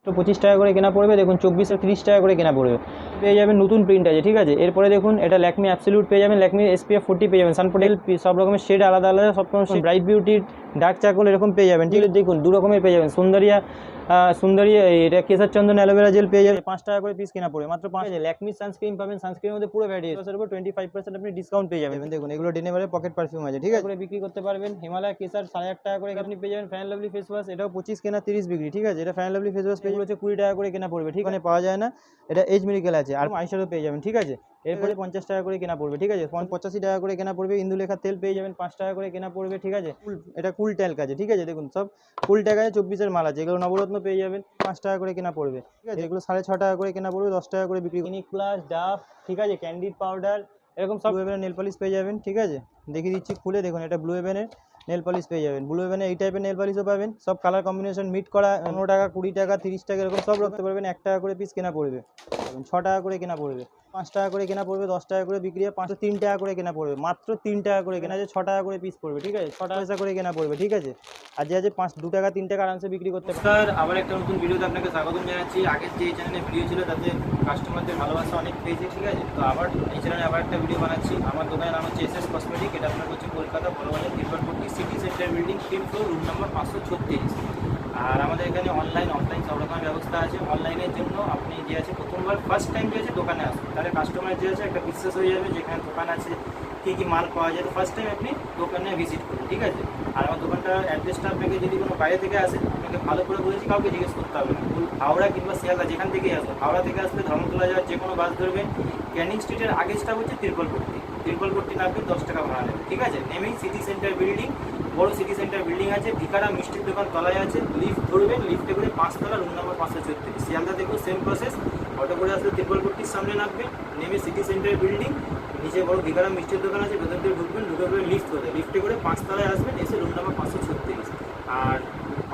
তো 25 টাকা করে কেনা পড়বে। দেখুন 24 আর 30 টাকা করে কেনা পড়বে। পেয়ে যাবেন নতুন প্রিন্ট আছে, ঠিক আছে। এরপরে দেখুন এটা ল্যাকমি অ্যাবসলিউট পেয়ে যাবেন, ল্যাকমি SPF 40 পেয়ে যাবেন, সানপ্রোটেক্ট সব রকমের শেড আলাদা আলাদা, সব রকম ব্রাইট বিউটি, ডার্ক চারকোল এরকম পেয়ে যাবেন, ঠিক আছে। দেখুন দু রকমের পেয়ে যাবেন, সুন্দরিয়া এটা কেশর চন্দন অ্যালোভেরা জেল পেয়ে যাবেন 5 টাকা করে পিস কেনা পড়বে মাত্র 5। ল্যাকমি সানস্ক্রিন পাবেন, সানস্ক্রিনের মধ্যে পুরো ভ্যারাইটি আছে, উপর 25% আপনি ডিসকাউন্ট পেয়ে যাবেন। দেখুন এগুলো ডেনেভারের পকেট পারফিউম আছে, ঠিক আছে, করে বিক্রি করতে পারবেন। হিমালয় কেসার 8.5 টাকা করে আপনি পেয়ে যাবেন। ফ্যান লাভলি ফেস ওয়াশ এটাও 25 কেনা 30 বিক্রি, ঠিক আছে। এটা ফ্যান লাভলি ফেস ওয়াশ পেয়ে হচ্ছে 20 টাকা করে কেনা পড়বে, ঠিক আছে, পাওয়া যায় না। এটা এজ মেডিকেল আছে, আর আইশ্যাডো পেয়ে যাবেন, ঠিক আছে। এরপরে 50 টাকা করে কেনা পড়বে, ঠিক আছে। 85 টাকা করে কেনা পড়বে। ইন্দুলেখার তেল পেয়ে যাবেন 5 টাকা করে কেনা পড়বে, ঠিক আছে। এটা কুল ট্যাল্ক আছে, ঠিক আছে। দেখুন সব কুল ট্যাগ আছে, 24-এর মাল আছে। এগুলো নবরত্ন পেয়ে যাবেন 5 টাকা করে কেনা পড়বে, ঠিক আছে। এগুলো 6.5 টাকা করে কেনা পড়বে, 10 টাকা করে বিক্রি। ক্লিনিক প্লাস, ডাভ, ঠিক আছে, ক্যান্ডিড পাউডার, এরকম সব। ব্লু হেভেনের নেল পলিশ পেয়ে যাবেন, ঠিক আছে। দেখিয়ে দিচ্ছি খুলে, দেখুন এটা ব্লু হেভেনের নেল পলিশ পেয়ে যাবেন। ব্লু হেভেনের এই টাইপের নেল পলিশও পাবেন, সব কালার কম্বিনেশন মিট করা। 15 টাকা, 20 টাকা, 30 টাকা এরকম সব রাখতে পারবেন। 1 টাকা করে পিস কেনা পড়বে, 6 টাকা করে কেনা পড়বে, 5 টাকা করে কেনা পড়বে, 10 টাকা করে বিক্রি হয়। 3 টাকা করে কেনা পড়বে, মাত্র 3 টাকা করে কেনা আছে, 6 টাকা করে পিস পড়বে, ঠিক আছে। 6 টাকা করে কেনা পড়বে, ঠিক আছে। আর যে আছে 2 টাকা 3 টাকা আরামসে বিক্রি করতে পারেন। স্যার আবার একটা নতুন ভিডিওতে আপনাকে স্বাগতম জানাচ্ছি। আগের যে চ্যানেলে ভিডিও ছিল তাতে কাস্টমারদের ভালোবাসা অনেক পেয়েছে, ঠিক আছে। তো আবার এই চ্যানেলে আবার একটা ভিডিও বানাচ্ছি। আমার দোকানের নাম হচ্ছে SS কসমেটিক। এটা আপনার হচ্ছে Kolkata Burrabazar Tirupati city centre building 5th floor, room number 536। আর আমাদের এখানে অনলাইন অফলাইন সব রকমের ব্যবস্থা আছে। অনলাইনের জন্য আপনি যে আছে প্রথমবার ফার্স্ট টাইম যে আছে দোকানে আসুন, তাহলে কাস্টমার যে আছে একটা বিশ্বাস হয়ে যাবে যেখানে দোকান আছে, কী কী মাল পাওয়া যায়। ফার্স্ট টাইম আপনি দোকানে ভিজিট করুন, ঠিক আছে। আর আমার দোকানটার অ্যাড্রেসটা আপনাকে যদি কোনো বাইরে থেকে আসে, আপনাকে ভালো করে বলেছি, কাউকে জিজ্ঞেস করতে হবে না। হাওড়া কিংবা শিয়ালদা যেখান থেকেই আসবে, হাওড়া থেকে আসলে ধর্মতলা যাওয়ার যে কোনো বাস ধরবেন। ক্যানিং স্ট্রিটের আগের স্টপ হচ্ছে তিরপলপট্টি নামবে, 10 টাকা ভাড়া নেবে, ঠিক আছে। নেমেই সিটি সেন্টার বিল্ডিং, বড় সিটি সেন্টার বিল্ডিং আছে। ভিকারা মিষ্টির দোকান তলায় আছে। লিফট ধরবেন, লিফটে করে 5 তলা, রুম নাম্বার 536। শিয়ালদা থেকেও সেম প্রসেস, অটো করে আসলে তিরপলপট্টির সামনে নামবে, নেমে সিটি সেন্টার বিল্ডিং, নিচে বড় ভিকারা মিষ্টির দোকান আছে, ভেতর দিয়ে ঢুকবেন, ঢুকে করে লিফট করে লিফটে করে 5 তলায় আসবেন, এসে রুম নাম্বার 536। আর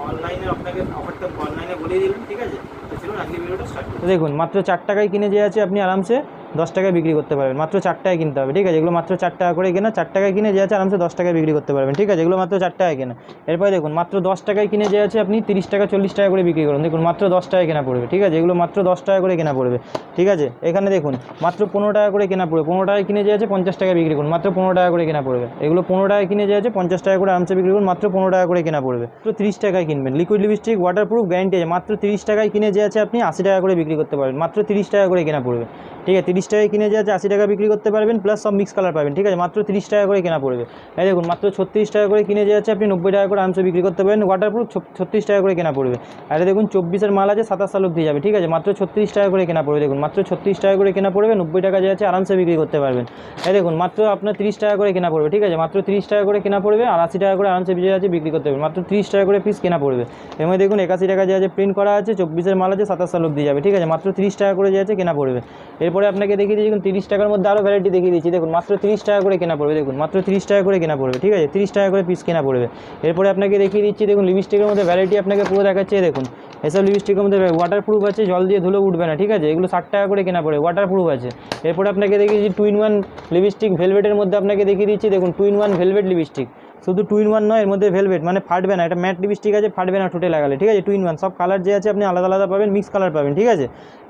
অনলাইনে আপনাকে অফারটা অনলাইনে বলেই দিলেন, ঠিক আছে। তো চলুন আজকে ভিডিওটা স্টার্ট করুন। দেখুন মাত্র 4 টাকায় কিনে যে আছে আপনি আরামসে 10 টাকায় বিক্রি করতে পারবেন। মাত্র 4 টাকায় কিনতে হবে, ঠিক আছে। এগুলো মাত্র 4 টাকা করে কেনা, 4 টাকায় কিনে যে আছে আরামসে 10 টাকায় বিক্রি করতে পারবেন, ঠিক আছে। এগুলো মাত্র 4 টাকায় কেনা। এরপরে দেখুন মাত্র 10 টাকায় কিনে যে আছে আপনি 30 টাকা 40 টাকা করে বিক্রি করুন। দেখুন মাত্র 10 টাকায় কেনা পড়বে, ঠিক আছে। এগুলো মাত্র 10 টাকা করে কেনা পড়বে, ঠিক আছে। এখানে দেখুন মাত্র 15 টাকা করে কেনা পড়বে। 15 টাকায় কিনে যে আছে 50 টাকায় বিক্রি করুন, মাত্র 15 টাকা করে কেনা পড়বে। এগুলো 15 টাকায় কিনে যে আছে 50 টাকা করে আরামসে বিক্রি করুন, মাত্র 15 টাকা করে কেনা পড়বে। তো 30 টাকায় কিনবেন। লিকুইড লিপস্টিক ওয়াটারপ্রুফ গ্যারান্টি আছে, মাত্র 30 টাকায় কিনে যে আছে আপনি 80 টাকা করে বিক্রি করতে পারবেন, মাত্র 30 টাকা করে কেনা পড়বে, ঠিক আছে। 30 টাকায় কিনে যে আছে 80 টাকা বিক্রি করতে পারবেন, প্লাস সব মিক্স কালার পাবেন, ঠিক আছে। মাত্র 30 টাকা করে কেনা পড়বে। এই দেখুন মাত্র 36 টাকা করে কিনে যে আছে আপনি 90 টাকা করে আরামসে বিক্রি করতে পারেন। ওয়াটারপ্রুফ 36 টাকা করে কেনা পড়বে। আর দেখুন 24-এর মাল আছে, 27 সাল অবধি যাবে, ঠিক আছে। মাত্র 36 টাকা করে কেনা পড়বে। দেখুন মাত্র 36 টাকা করে কেনা পড়বে, 90 টাকা যে আছে আরামসে বিক্রি করতে পারবেন। এই দেখুন মাত্র আপনার 30 টাকা করে কেনা পড়বে, ঠিক আছে। মাত্র 30 টাকা করে কেনা পড়বে, আর 80 টাকা করে আরামসে যে আছে বিক্রি করতে পারবেন। মাত্র 30 টাকা করে পিস কেনা পড়বে। এর মধ্যে দেখুন 81 টাকা যে আছে প্রিন্ট করা আছে, 24-এর মাল আছে, 27 সাল অবধি যাবে, ঠিক আছে। মাত্র 30 টাকা করে যে আছে কেনা পড়বে। এরপরে আপনাকে দেখিয়ে দিচ্ছি, দেখুন 30 টাকার মধ্যে আরও ভ্যারাইটি দেখিয়ে দিচ্ছি। দেখুন মাত্র 30 টাকা করে কেনা পড়বে। দেখুন মাত্র 30 টাকা করে কেনা পড়বে, ঠিক আছে। 30 টাকা করে পিস কেনা পড়বে। এরপরে আপনাকে দেখিয়ে দিচ্ছি, দেখুন লিপস্টিকের মধ্যে ভ্যারাইটি আপনাকে পুরো দেখাচ্ছে। দেখুন এসব লিপস্টিকের মধ্যে ওয়াটারপ্রুফ আছে, জল দিয়ে ধুলো উঠবে না, ঠিক আছে। এগুলো 60 টাকা করে কেনা পড়বে, ওয়াটারপ্রুফ আছে। এরপরে আপনাকে দেখিয়ে দিচ্ছি 2-in-1 লিপস্টিক ভেলভেটের মধ্যে আপনাকে দেখিয়ে দিচ্ছি। দেখুন 2-in-1 ভেলভেট লিপস্টিক, শুধু 2-in-1 নয়, এর মধ্যে ভেলভেট মানে ফাটবে না। এটা ম্যাট লিপস্টিক আছে, ফাটবে না ঠোঁটে লাগালে, ঠিক আছে। 2-in-1 সব কালার যে আছে আপনি আলাদা আলাদা পাবেন, মিক্স কালার পাবেন, ঠিক আছে।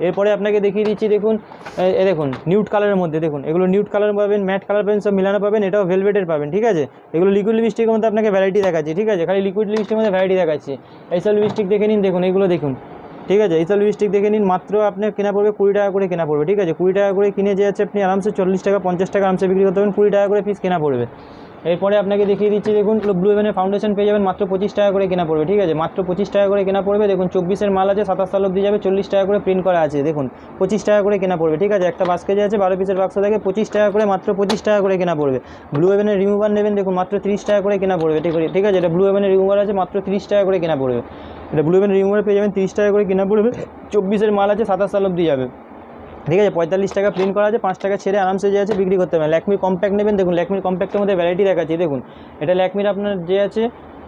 এরপরে আপনাকে দেখিয়ে দিচ্ছি, দেখুন দেখুন নিউড কালারের মধ্যে, দেখুন এগুলো নিউড কালার পাবেন, ম্যাট কালার পাবেন, সব মিলানো পাবেন। এটাও ভেলভেটের পাবেন, ঠিক আছে। এগুলো লিকুইড লিপস্টিকের মধ্যে আপনাকে ভ্যারাইটি দেখাচ্ছি, ঠিক আছে। খালি লিকুইড লিপস্টিকের মধ্যে ভ্যারাইটি দেখাচ্ছি। এইসব লিপস্টিক দেখে নিন, দেখুন এগুলো দেখুন, ঠিক আছে। এইসব লিপস্টিক দেখে নিন, মাত্র আপনার কেনা পড়বে 20 টাকা করে কেনা পড়বে, ঠিক আছে। 20 টাকা করে কিনে যে আছে আপনি আরামসে 40 টাকা 50 টাকা আরামসে বিক্রি করতে পারবেন, 20 টাকা করে পিস কেনা পড়বে। এরপরে আপনাকে দেখিয়ে দিচ্ছি, দেখুন ব্লু হেভেনের ফাউন্ডেশন পেয়ে যাবেন, মাত্র 25 টাকা করে কেনা পড়বে, ঠিক আছে। মাত্র 25 টাকা করে কেনা পড়বে। দেখুন 24-এর মাল আছে, 27 সাল অবধি যাবে, 40 টাকা করে প্রিন্ট করা আছে। দেখুন 25 টাকা করে কেনা পড়বে, ঠিক আছে। একটা বাস্কেট আছে 12 পিসের বাক্স থাকে, 25 টাকা করে, মাত্র 25 টাকা করে কেনা পড়বে। ব্লু হেভেনের রিমুভার নেবেন, দেখুন মাত্র 30 টাকা করে কেনা পড়বে, ঠিক আছে। এটা ব্লু হেভেনের রিমুভার আছে, মাত্র 30 টাকা করে কেনা পড়বে। এটা ব্লু হেভেন রিমুভার পেয়ে যাবেন, 30 টাকা করে কেনা পড়বে। 24-এর মাল আছে, 27 সাল অবধি যাবে, ঠিক আছে। 45 টাকা প্রিন্ট করা আছে, 5 টাকা ছেড়ে আরামসে যে আছে বিক্রি করতে পারেন। ল্যাকমির কম্প্যাক্ট নেবেন, দেখুন ল্যাকমির কম্প্যাক্টের মধ্যে ভ্যারাইটি দেখাচ্ছি। দেখুন এটা ল্যাকমির আপনার যে আছে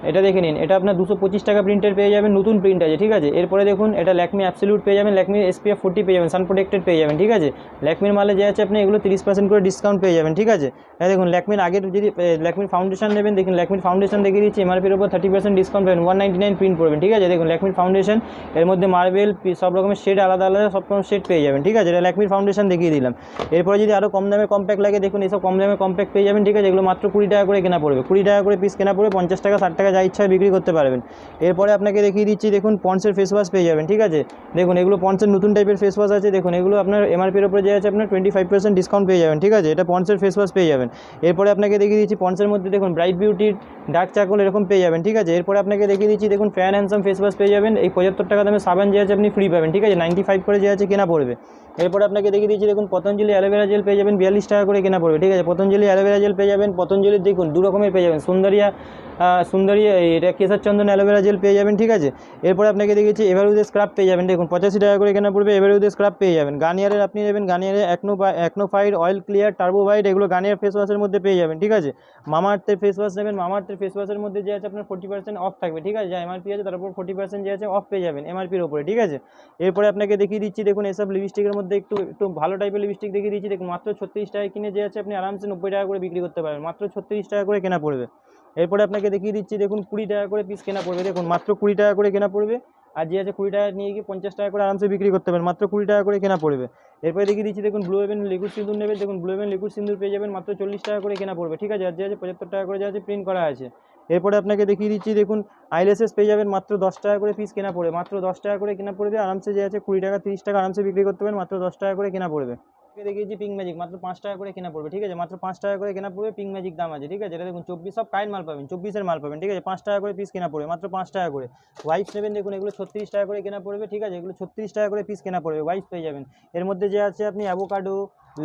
এটা দেখে নিন, এটা আপনার 225 টাকা প্রিন্টের পেয়ে যাবেন, নতুন প্রিন্ট আছে, ঠিক আছে। এরপরে দেখুন এটা ল্যাকমি অ্যাবসলিউট পেয়ে যাবেন, ল্যাকমি SPF 40 পেয়ে যাবেন, সান প্রোটেক্টেড পেয়ে যাবেন, ঠিক আছে। ল্যাকমির মালে যে আছে আপনি এগুলো 30% করে ডিসকাউন্ট পেয়ে যাবেন, ঠিক আছে। এটা দেখুন ল্যাকমির আগের যদি ল্যাকমির ফাউন্ডেশন নেবেন, দেখুন ল্যাকমির ফাউন্ডেশন দেখিয়ে দিচ্ছি, MRPর উপর 30% ডিসকাউন্ট পাবেন, 199 প্রিন্ট করবেন, ঠিক আছে। দেখুন ল্যাকমির ফাউন্ডেশন, এর মধ্যে মার্বেল সব রকমের শেড আলাদা আলাদা সব রকম শেড পেয়ে যাবেন, ঠিক আছে। এটা ল্যাকমির ফাউন্ডেশন দেখিয়ে দিলাম। এরপরে যদি আরও কম দামে কম্প্যাক্ট লাগে, দেখুন এসব কম দামে কম্প্যাক্ট পেয়ে যাবেন, ঠিক আছে। এগুলো মাত্র 20 টাকা করে কেনা পড়বে, 20 টাকা করে পিস কেনা পড়বে, 50 টাকা 60 টাকা যা ইচ্ছা বিক্রি করতে পারবেন। এরপরে আপনাকে দেখিয়ে দিচ্ছি, দেখুন পন্ডসের ফেস ওয়াশ পেয়ে যাবেন, ঠিক আছে। দেখুন এগুলো পন্ডসের নতুন টাইপের ফেস ওয়াশ আছে, দেখুন এগুলো আপনার MRPর উপরে যে আছে আপনার 25% ডিসকাউন্ট পেয়ে যাবেন, ঠিক আছে। এটা পন্ডসের ফেস ওয়াশ পেয়ে যাবেন। এরপরে আপনাকে দেখিয়ে দিচ্ছি পন্ডসের মধ্যে দেখুন ব্রাইট বিউটির ডার্ক চারকোল এরকম পেয়ে যাবেন, ঠিক আছে। এরপরে আপনাকে দেখিয়ে দিচ্ছি দেখুন ফ্যান হ্যান্ডসাম ফেস ওয়াশ পেয়ে যাবেন, এই 75 টাকা দামে সাবান যে আছে আপনি ফ্রি পাবেন, ঠিক আছে। 95 করে যে আছে কেনা পড়বে। এরপরে আপনাকে দেখিয়ে দিচ্ছি দেখুন পতঞ্জলি অ্যালোভেরা জেল পেয়ে যাবেন, 42 টাকা করে কেনা পড়বে, ঠিক আছে। পতঞ্জলি অ্যালোভেরা জেল পেয়ে যাবেন, পতঞ্জলির দেখুন দু রকমের পেয়ে যাবেন, সুন্দরিয়া এটা কেশর চন্দন অ্যালোভেরা জেল পেয়ে যাবেন, ঠিক আছে। এরপরে আপনাকে দেখিয়েছি এভারউডের স্ক্রাব পেয়ে যাবেন, দেখুন 85 টাকা করে কেনা পড়বে, এভারউডের স্ক্রাব পেয়ে যাবেন। গার্নিয়ারের আপনি নেবেন, গার্নিয়ারের অ্যাকনোফাইড অয়েল ক্লিয়ার টার্বো হোয়াইট, এগুলো গার্নিয়ার ফেস ওয়াশের মধ্যে পেয়ে যাবেন, ঠিক আছে। মামাআর্থের ফেস ওয়াশ নেবেন, মামাআর্থের ফেস ওয়াশের মধ্যে যে আছে আপনার 40% অফ থাকবে, ঠিক আছে। যা MRP আছে তার উপর 40% যে আছে অফ পেয়ে যাবেন MRPর উপরে, ঠিক আছে। এরপরে আপনাকে দেখিয়ে দিচ্ছি দেখুন এসব লিপস্টিকের মধ্যে একটু ভালো টাইপের লিপস্টিক দেখিয়ে দিচ্ছি, দেখুন মাত্র 36 টাকায় কিনে যে আছে আপনি আরামসে 90 টাকা করে বিক্রি করতে পারবেন, মাত্র 36 টাকা করে কেনা পড়বে। এরপরে আপনাকে দেখিয়ে দিচ্ছি দেখুন 20 টাকা করে পিস কেনা পড়বে, দেখুন মাত্র 20 টাকা করে কেনা পড়বে। আর যে আছে 20 টাকা নিয়ে গিয়ে 50 টাকা করে আরামসে বিক্রি করতে পারবেন, মাত্র 20 টাকা করে কেনা পড়বে। এরপরে দেখিয়ে দিচ্ছি দেখুন ব্লু হেভেন লিকুইড সিঁদুর নেবেন, দেখুন ব্লু হেভেন লিকুইড সিঁদুর পেয়ে যাবেন মাত্র 40 টাকা করে কেনা পড়বে, ঠিক আছে। আর যে আছে 75 টাকা করে যে আছে প্রিন্ট করা আছে। এরপরে আপনাকে দেখিয়ে দিচ্ছি দেখুন আইল্যাশেস পেয়ে যাবেন মাত্র 10 টাকা করে পিস কেনা পড়বে, মাত্র 10 টাকা করে কেনা পড়বে, আরামসে যে আছে 20 টাকা 30 টাকা আরামসে বিক্রি করতে পারবেন, মাত্র 10 টাকা করে কেনা পড়বে। দেখিয়েছি পিঙ্ক ম্যাজিক মাত্র 5 টাকা করে কেনা পড়বে, ঠিক আছে। মাত্র 5 টাকা করে কেনা পড়বে, পিঙ্ক ম্যাজিক দাম আছে, ঠিক আছে। এটা দেখুন 24 সব কাইন্ড মাল পাবেন, 24-এর মাল পাবেন, ঠিক আছে। 5 টাকা করে পিস কেনা পড়বে, মাত্র 5 টাকা করে। ওয়াইপস নেবেন, দেখুন এগুলো 36 টাকা করে কেনা পড়বে, ঠিক আছে। এগুলো 36 টাকা করে পিস কেনা পড়বে, ওয়াইপস পেয়ে যাবেন। এর মধ্যে যে আছে আপনি অ্যাভোকাডো,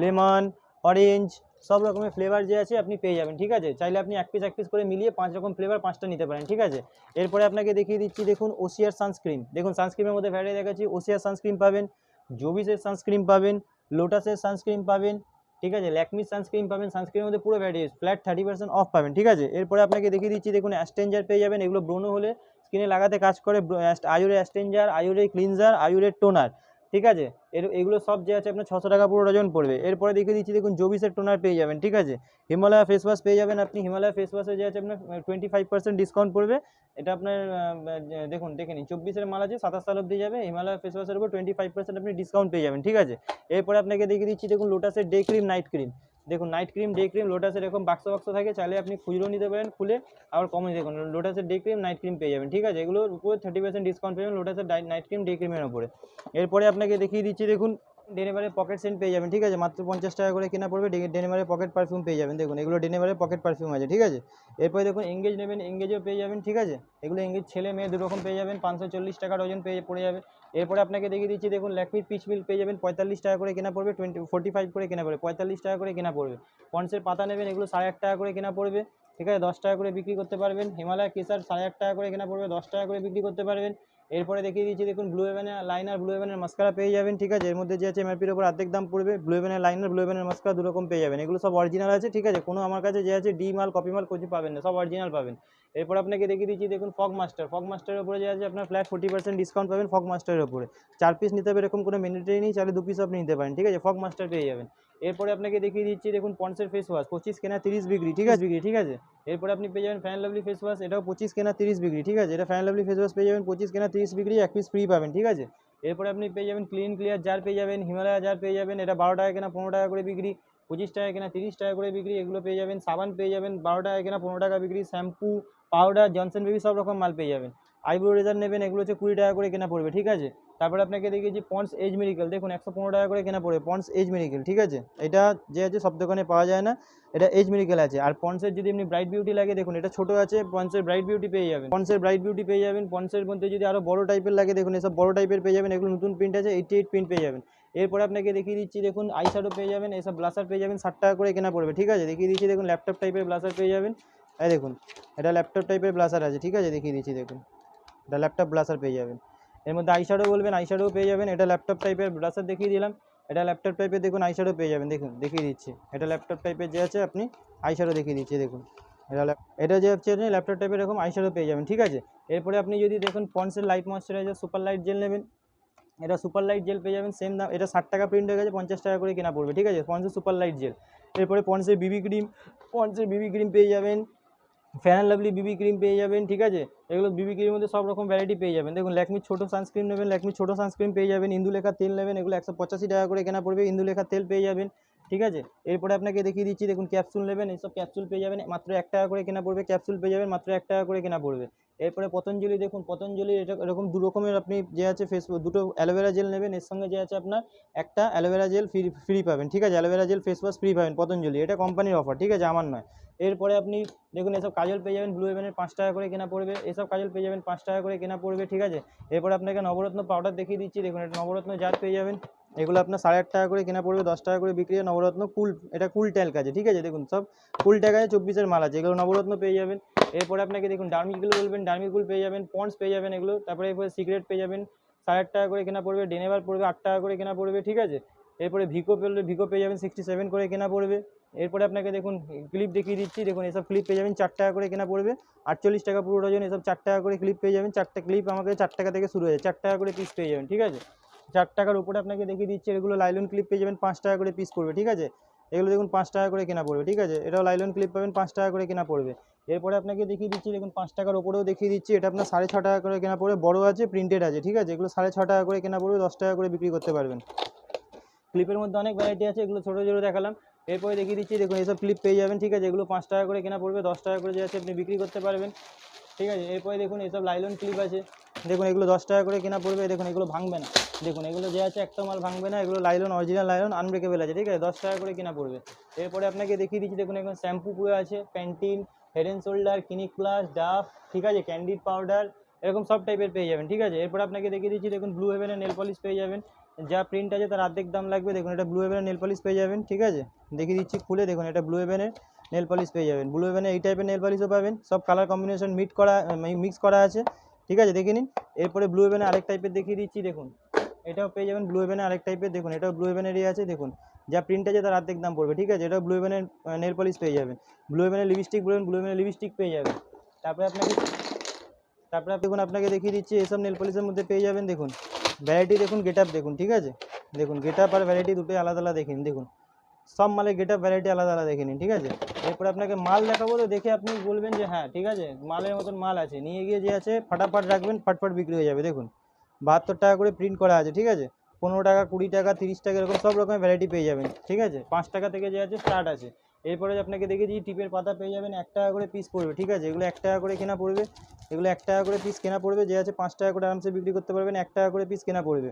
লেমন, অরেঞ্জ সব রকমের ফ্লেভার যে আছে আপনি পেয়ে যাবেন, ঠিক আছে। চাইলে আপনি এক পিস করে মিলিয়ে 5 রকম ফ্লেভার 5টা নিতে পারেন, ঠিক আছে। এরপরে আপনাকে দেখিয়ে দিচ্ছি দেখুন ওসিয়ার সানস্ক্রিন, দেখুন সানস্ক্রিনের মধ্যে ভ্যারাইটি দেখাচ্ছি, ওসিয়ার সানস্ক্রিন পাবেন, জোভিসের সানস্ক্রিন পাবেন, লোটাসের সানস্ক্রিন পাবেন, ঠিক আছে। ল্যাকমির সানস্ক্রিন পাবেন, সানস্ক্রিনের মধ্যে পুরো ভ্যারাইটি ফ্ল্যাট 30% অফ পাবেন, ঠিক আছে। এরপরে আপনাকে দেখিয়ে দিচ্ছি দেখুন অ্যাস্টেঞ্জার পেয়ে যাবেন, এগুলো ব্রোনো হলে স্কিনে লাগাতে কাজ করে, আয়ুরের অ্যাস্টেঞ্জার, আয়ুরের ক্লিনজার, আয়ুরের টোনার, ঠিক আছে। এগুলো সব যে আছে আপনার 600 টাকা পুরো ডজন পড়বে। এরপরে দেখিয়ে দিচ্ছি দেখুন জোভিসের টোনার পেয়ে যাবেন, ঠিক আছে। হিমালয়া ফেস ওয়াশ পেয়ে যাবেন আপনি, হিমালয়া ফেস ওয়াশে যে আছে আপনার 25% ডিসকাউন্ট পড়বে। এটা আপনার দেখুন দেখে নিন 24-এর মাল আছে, 27 সাল অবধি যাবে। হিমালয়া ফেস ওয়াশের উপর 25% আপনি ডিসকাউন্ট পেয়ে যাবেন, ঠিক আছে। এরপরে আপনাকে দেখিয়ে দিচ্ছি দেখুন লোটাসের ডে ক্রিম, নাইট ক্রিম, দেখুন নাইট ক্রিম, ডে ক্রিম, লোটাসের এরকম বাক্স থাকে, চাইলে আপনি খুচরো নিতে পারেন খুলে, আবার কমে দেখুন লোটাসের ডে ক্রিম, নাইট ক্রিম পেয়ে যাবেন, ঠিক আছে। এগুলোর উপর 30% ডিসকাউন্ট পেয়ে যাবেন লোটাসের নাইট ক্রিম, ডে ক্রিমের উপরে। এরপরে আপনাকে দেখিয়ে দিচ্ছি দেখুন ডেনিভারের পকেট সেন্ট পেয়ে যাবেন, ঠিক আছে। মাত্র 50 টাকা করে কেনা পড়বে, ডেনিভারের পকেট পারফিউম পেয়ে যাবেন, দেখুন এগুলো ডেনিভারের পকেট পারফিউম আছে, ঠিক আছে। এরপরে দেখুন এঙ্গেজ নেবেন, এঙ্গেজও পেয়ে যাবেন, ঠিক আছে। এগুলো এঙ্গেজ ছেলে মেয়ে দু রকম পেয়ে যাবেন, 540 টাকা ডজন পড়ে যাবে। এরপরে আপনাকে দেখিয়ে দিচ্ছি দেখুন ল্যাকমির পিচ মিল্ক পেয়ে যাবেন, 45 টাকা করে কেনা পড়বে, 45 করে কেনা পড়বে, 45 টাকা করে কেনা পড়বে। পন্ডসের পাতা নেবেন, এগুলো 8.5 টাকা করে কেনা পড়বে, ঠিক আছে, 10 টাকা করে বিক্রি করতে পারবেন। হিমালয় কেসার 8.5 টাকা করে কেনা পড়বে, 10 টাকা করে বিক্রি করতে পারবেন। এরপরে দেখিয়ে দিচ্ছি দেখুন ব্লু হেভেনের লাইনার, ব্লু হেভেনের মাস্কারা পেয়ে যাবেন, ঠিক আছে। এর মধ্যে যে আছে MRPর উপর অর্ধেক দাম পড়বে, ব্লু হেভেনের লাইনার, ব্লু হেভেনের মাস্কারা দু রকম পেয়ে যাবেন, এগুলো সব অরিজিনাল আছে, ঠিক আছে। কোনো আমার কাছে যে আছে ডি মাল কপি মাল কিছু পাবেন না, সব অরিজিনাল পাবেন। এরপর আপনাকে দেখিয়ে দিচ্ছি দেখুন ফগ মাস্টারের উপরে যে আছে আপনার ফ্ল্যাট 40% ডিসকাউন্ট পাবেন ফগ মাস্টারের উপরে। 4 পিস নিতে হবে এরকম কোনো ম্যান্ডেটরি নেই, চাইলে 2 পিস আপনি নিতে পারেন, ঠিক আছে। ফগ মাস্টার পেয়ে যাবেন। এরপরে আপনাকে দেখিয়ে দিচ্ছি দেখুন পন্ডসের ফেস ওয়াশ 25 কেনা 30 বিক্রি, ঠিক আছে, ঠিক আছে। এরপরে আপনি পেয়ে যাবেন ফ্যান লাভলি ফেস ওয়াশ, এটাও 25 কেনা 30 বিক্রি, ঠিক আছে। এটা ফ্যান লাভলি ফেস ওয়াশ পেয়ে যাবেন 25 কেনা 30 বিক্রি, 1 পিস ফ্রি পাবেন, ঠিক আছে। এরপরে আপনি পেয়ে যাবেন ক্লিন ক্লিয়ার জার পেয়ে যাবেন, হিমালয়া জার পেয়ে যাবেন, এটা 12 টাকা কেনা 15 টাকা করে বিক্রি, 25 টাকা কেনা 30 টাকা করে বিক্রি, এগুলো পেয়ে যাবেন। সাবান পেয়ে যাবেন 12 টাকা কেনা 15 টাকা বিক্রি, শ্যাম্পু, পাউডার, জনসন বেবি সব রকম মাল পেয়ে যাবেন। আইব্রো রেজার নেবেন, এগুলো হচ্ছে 20 টাকা করে কেনা পড়বে, ঠিক আছে। তারপরে আপনাকে দেখিয়েছি পন্ডস এজ মিরাকেল, দেখুন 115 টাকা করে কেনা পড়বে পন্ডস এজ মিরাকেল, ঠিক আছে। এটা যে আছে সব দোকানে পাওয়া যায় না, এটা এজ মিরাকেল আছে। আর পন্ডসের যদি এমনি ব্রাইট বিউটি লাগে, দেখুন এটা ছোটো আছে, পন্ডসের ব্রাইট বিউটি পেয়ে যাবেন, পন্ডসের ব্রাইট বিউটি পেয়ে যাবেন। পন্ডসের মধ্যে যদি আরও বড় টাইপের লাগে, দেখুন এসব বড় টাইপের পেয়ে যাবেন, এগুলো নতুন প্রিন্ট আছে, 88 প্রিন্ট পেয়ে যাবেন। এরপরে আপনাকে দেখিয়ে দিচ্ছি দেখুন আই শ্যাডো পেয়ে যাবেন, এসব ব্লাসার পেয়ে যাবেন 60 টাকা করে কেনা পড়বে, ঠিক আছে। দেখিয়ে দিচ্ছি দেখুন ল্যাপটপ টাইপের ব্লাসার পেয়ে যাবেন, এই দেখুন এটা ল্যাপটপ টাইপের ব্লাসার আছে, ঠিক আছে, দেখিয়ে দিচ্ছি দেখুন এটা ল্যাপটপ ব্লাসার পেয়ে যাবেন। এর মধ্যে আইশ্যাডো বলবেন, আইশ্যাডো পেয়ে যাবেন, এটা ল্যাপটপ টাইপের ব্লাসার দেখিয়ে দিলাম, এটা ল্যাপটপ টাইপের দেখুন আইশ্যাডো পেয়ে যাবেন, দেখুন দেখিয়ে দিচ্ছি এটা ল্যাপটপ টাইপের যে আছে আপনি আইশ্যাডো দেখিয়ে দিচ্ছি দেখুন এটা যে হচ্ছে ল্যাপটপ টাইপের এরকম আইশ্যাডো পেয়ে যাবেন, ঠিক আছে। এরপরে আপনি যদি দেখুন পন্ডসের light moisturiser super light gel নেবেন, এটা সুপার লাইট জেল পেয়ে যাবেন সেম দাম, এটা 60 টাকা প্রিন্ট হয়ে গেছে, 50 টাকা করে কেনা পড়বে, ঠিক আছে। পন্ডসের সুপার লাইট জেল। এরপরে পন্ডসের বিবি ক্রিম পেয়ে যাবেন, fair and lovely Bibi cream পেয়ে যাবেন, ঠিক আছে। এগুলো বিবি ক্রিমের মধ্যে সব রকম ভ্যারাইটি পেয়ে যাবেন। দেখুন ল্যাকমির ছোটো সানস্ক্রিন নেবেন, ল্যাকমির ছোটো সানস্ক্রিন পেয়ে যাবেন। ইন্দুলেখার তেল নেবেন, এগুলো 185 টাকা করে কেনা পড়বে, ইন্দুলেখার তেল পেয়ে যাবেন, ঠিক আছে। এরপরে আপনাকে দেখিয়ে দিচ্ছি, দেখুন ক্যাপসুল নেবেন, এইসব ক্যাপসুল পেয়ে যাবেন মাত্র 1 টাকা করে কেনা পড়বে, ক্যাপসুল পেয়ে যাবেন মাত্র 1 টাকা করে কেনা পড়বে। এরপরে পতঞ্জলি, দেখুন পতঞ্জলি এটা এরকম দু রকমের আপনি যে আছে দুটো অ্যালোভেরা জেল নেবেন, এর সঙ্গে যে আছে আপনার একটা অ্যালোভেরা জেল ফ্রি পাবেন, ঠিক আছে। Aloe vera gel face wash free পাবেন পতঞ্জলি, এটা কোম্পানির অফার, ঠিক আছে, আমার নয়। এরপরে আপনি দেখুন এসব কাজল পেয়ে যাবেন, ব্লু হেভেনের 5 টাকা করে কেনা পড়বে, এসব কাজল পেয়ে যাবেন 5 টাকা করে কেনা পড়বে, ঠিক আছে। এরপর আপনাকে নবরত্ন পাউডার দেখিয়ে দিচ্ছি, দেখুন এটা নবরত্ন জার পেয়ে যাবেন, এগুলো আপনার 8.5 টাকা করে কেনা পড়বে, 10 টাকা করে বিক্রি হয়। নবরত্ন কুল, এটা কুল ট্যাল্ক আছে, ঠিক আছে। দেখুন সব কুল টাকায় 24-এর মাল আছে, এগুলো নবরত্ন পেয়ে যাবেন। এরপরে আপনাকে দেখুন ডার্মিকুল বলবেন, ডার্মিকুল পেয়ে যাবেন, পন্ডস পেয়ে যাবেন এগুলো। তারপরে এরপরে সিগারেট পেয়ে যাবেন 8.5 টাকা করে কেনা পড়বে, ডেনেভার পড়বে 8 টাকা করে কেনা পড়বে, ঠিক আছে। এরপরে ভিকো পেয়ে যাবেন 67 করে কেনা পড়বে। এরপরে আপনাকে দেখুন ক্লিপ দেখিয়ে দিচ্ছি, দেখুন এসব ক্লিপ পেয়ে যাবেন 4 টাকা করে কেনা পড়বে, 48 টাকা পুরো ডজন। এসব 4 টাকা করে ক্লিপ পেয়ে যাবেন, 4টা ক্লিপ আমাকে 4 টাকা থেকে শুরু হয়েছে, 4 টাকা করে পিস পেয়ে যাবেন, ঠিক আছে। 4 টাকার উপরে আপনাকে দেখিয়ে দিচ্ছি, এগুলো লাইলন ক্লিপ পেয়ে যাবেন 5 টাকা করে পিস পড়বে, ঠিক আছে। এগুলো দেখুন 5 টাকা করে কেনা পড়বে, ঠিক আছে। এটাও লাইলন ক্লিপ পাবেন 5 টাকা করে কেনা পড়বে। এরপরে আপনাকে দেখিয়ে দিচ্ছি, দেখুন 5 টাকার ওপরেও দেখিয়ে দিচ্ছি, এটা আপনার 6.5 টাকা করে কেনা পড়বে, বড় আছে প্রিন্টেড আছে, ঠিক আছে। এগুলো 6.5 টাকা করে কেনা পড়বে, 10 টাকা করে বিক্রি করতে পারবেন। ক্লিপের মধ্যে অনেক ভ্যারাইটি আছে, এগুলো ছোটো ছোটো দেখালাম। এরপরে দেখিয়ে দিচ্ছি, দেখুন এইসব ক্লিপ পেয়ে যাবেন, ঠিক আছে। এগুলো 5 টাকা করে কেনা পড়বে, 10 টাকা করে যে আছে আপনি বিক্রি করতে পারবেন, ঠিক আছে। এরপরে দেখুন এইসব লাইলন ক্লিপ আছে, দেখুন এগুলো 10 টাকা করে কেনা পড়বে, দেখুন এগুলো ভাঙবে না, দেখুন এগুলো যে আছে একটা মাল ভাঙবে না, এগুলো লাইলন অরিজিনাল লাইলন আনব্রেকেবল আছে, ঠিক আছে, 10 টাকা করে কেনা পড়বে। এরপরে আপনাকে দেখিয়ে দিচ্ছি, দেখুন এখন শ্যাম্পু পুরো আছে, Pantene, head and shoulder, clinic plus, Dove, ঠিক আছে, ক্যান্ডিড পাউডার, এরকম সব টাইপের পেয়ে যাবেন, ঠিক আছে। এরপর আপনাকে দেখিয়ে দিচ্ছি, দেখুন ব্লু হেভেনের নেল পলিশ পেয়ে যাবেন, যা প্রিন্ট আছে তার অর্ধেক দাম লাগবে। দেখুন এটা ব্লু হেভেনের নেল পলিশ পেয়ে যাবেন, ঠিক আছে। দেখিয়ে দিচ্ছি খুলে, দেখুন এটা ব্লু হেভেনের নেল পলিশ পেয়ে যাবেন, ব্লু হেভেনের এই টাইপের নেল পলিশও পাবেন, সব কালার কম্বিনেশন মিক্স করা আছে, ঠিক আছে, দেখে নিন। এরপরে ব্লু হেভেনের আরেক টাইপের দেখিয়ে দিচ্ছি, দেখুন এটাও পেয়ে যাবেন ব্লু হেভেনের আরেক টাইপের, দেখুন এটাও ব্লু হেভেনেরই আছে, দেখুন যা প্রিন্ট আছে তার অর্ধেক দাম পড়বে, ঠিক আছে। এটাও ব্লু হেভেনের নেল পলিশ পেয়ে যাবেন। ব্লু হেভেনের লিপস্টিক বলবেন, ব্লু হেভেনের লিপস্টিক পেয়ে যাবেন। তারপরে দেখুন আপনাকে দেখিয়ে দিচ্ছি, এসব নেল পলিশের মধ্যে পেয়ে যাবেন, দেখুন ভ্যারাইটি, দেখুন গেট আপ দেখুন, ঠিক আছে। দেখুন গেট আপ আর ভ্যারাইটি দুটোই আলাদা আলাদা দেখে নিন, দেখুন সব মালের গেট আপ ভ্যারাইটি আলাদা আলাদা দেখে নিন, ঠিক আছে। এরপরে আপনাকে মাল দেখাবো, তো দেখে আপনি বলবেন যে হ্যাঁ ঠিক আছে মালের মতন মাল আছে, নিয়ে গিয়ে যে আছে ফাটাফাট রাখবেন, ফাটফাট বিক্রি হয়ে যাবে। দেখুন 72 টাকা করে প্রিন্ট করা আছে, ঠিক আছে। 15 টাকা, 20 টাকা, 30 টাকা, এরকম সব রকমের ভ্যারাইটি পেয়ে যাবেন, ঠিক আছে। 5 টাকা থেকে যে আছে স্টার্ট আছে। এরপরে আপনাকে দেখে দিই, টিপের পাতা পেয়ে যাবেন 1 টাকা করে পিস পড়বে, ঠিক আছে। এগুলো 1 টাকা করে কেনা পড়বে, এগুলো 1 টাকা করে পিস কেনা পড়বে, যে আছে 5 টাকা করে আরামসে বিক্রি করতে পারবেন, 1 টাকা করে পিস কেনা পড়বে।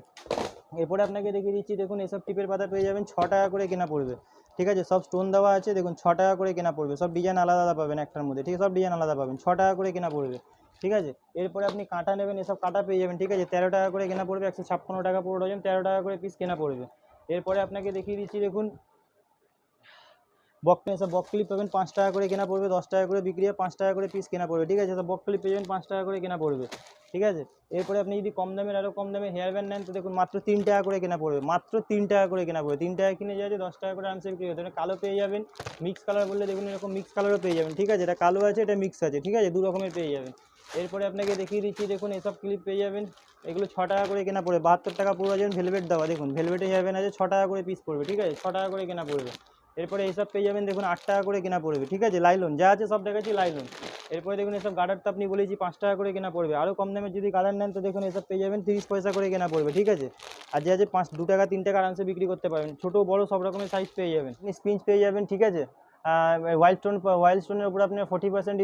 এরপরে আপনাকে দেখিয়ে দিচ্ছি, দেখুন এসব টিপের পাতা পেয়ে যাবেন 6 টাকা করে কেনা পড়বে, ঠিক আছে। সব স্টোন দেওয়া আছে, দেখুন 6 টাকা করে কেনা পড়বে, সব ডিজাইন আলাদা আলাদা পাবেন একটার মধ্যে, ঠিক আছে, সব ডিজাইন আলাদা পাবেন, 6 টাকা করে কেনা পড়বে, ঠিক আছে। এরপরে আপনি কাঁটা নেবেন, এসব কাঁটা পেয়ে যাবেন, ঠিক আছে, 13 টাকা করে কেনা পড়বে, 156 টাকা পুরো ডজন, 13 টাকা করে পিস কেনা পড়বে। এরপরে আপনাকে দেখিয়ে দিচ্ছি, দেখুন এসব বক ক্লিপ পাবেন 5 টাকা করে কেনা পড়বে, 10 টাকা করে বিক্রি হয়, 5 টাকা করে পিস কেনা পড়বে, ঠিক আছে। সব বক ক্লিপ পেয়ে যাবেন 5 টাকা করে কেনা পড়বে, ঠিক আছে। এরপরে আপনি যদি কম দামের আরও কম দামে হেয়ার ব্যান্ড নেন, তো দেখুন মাত্র 3 টাকা করে কেনা পড়বে, মাত্র 3 টাকা করে কেনা পড়বে, 3 টাকা কিনে যাচ্ছে 10 টাকা করে আরামসে বিক্রি করতে। কালো পেয়ে যাবেন, মিক্স কালার বললে দেখুন এরকম মিক্স কালারও পেয়ে যাবেন, ঠিক আছে। এটা কালো আছে, এটা মিক্স আছে, ঠিক আছে, দু রকমের পেয়ে যাবেন। এরপরে আপনাকে দেখিয়ে দিচ্ছি, দেখুন এসব ক্লিপ পেয়ে যাবেন, এগুলো 6 টাকা করে কেনা পড়বে, 72 টাকা পুরো ডজন ভেলভেট দেওয়া, দেখুন ভেলভেটে হেয়ার ব্যান্ড আছে, 6 টাকা করে পিস পড়বে, ঠিক আছে, 6 টাকা করে কেনা পড়বে। এরপরে এইসব পেয়ে যাবেন, দেখুন 8 টাকা করে কেনা পড়বে, ঠিক আছে, লাইলন যা আছে সব দেখাচ্ছি লাইলন। এরপরে দেখুন এসব গার্ডার তো আপনি বলেছি 5 টাকা করে কেনা পড়বে, আরও কম দামে যদি গার্ডার নেন তো দেখুন এসব পেয়ে যাবেন 30 পয়সা করে কেনা পড়বে, ঠিক আছে। আর যে আছে 2 টাকা 3 টাকা আরামসে বিক্রি করতে পারবেন, ছোটো বড় সব রকমের সাইজ পেয়ে যাবেন, স্পিঞ্চ পেয়ে যাবেন, ঠিক আছে। ওয়াইল্ড স্টোনের উপর আপনি 40%